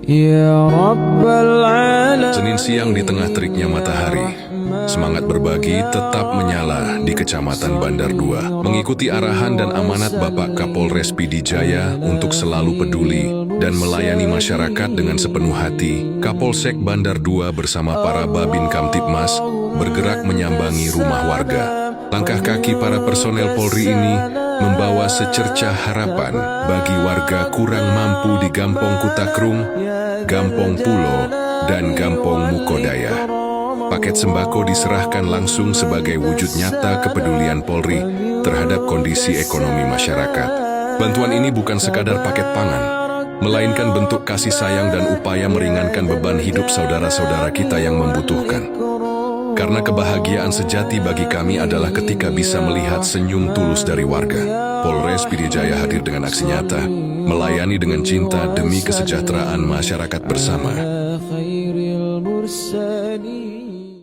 Ya Rabbal Alamin. Senin siang di tengah teriknya matahari, semangat berbagi tetap menyala di Kecamatan Bandar 2. Mengikuti arahan dan amanat Bapak Kapolres PD Jaya untuk selalu peduli dan melayani masyarakat dengan sepenuh hati, Kapolsek Bandar 2 bersama para Babin Kamtibmas bergerak menyambangi rumah warga. Langkah kaki para personel Polri ini membawa secercah harapan bagi warga kurang mampu di Gampong Kutakrung, Gampong Pulo, dan Gampong Mukodaya. Paket sembako diserahkan langsung sebagai wujud nyata kepedulian Polri terhadap kondisi ekonomi masyarakat. Bantuan ini bukan sekadar paket pangan, melainkan bentuk kasih sayang dan upaya meringankan beban hidup saudara-saudara kita yang membutuhkan. Karena kebahagiaan sejati bagi kami adalah ketika bisa melihat senyum tulus dari warga. Polres PD Jaya hadir dengan aksi nyata, melayani dengan cinta demi kesejahteraan masyarakat bersama. Khairil mursalin.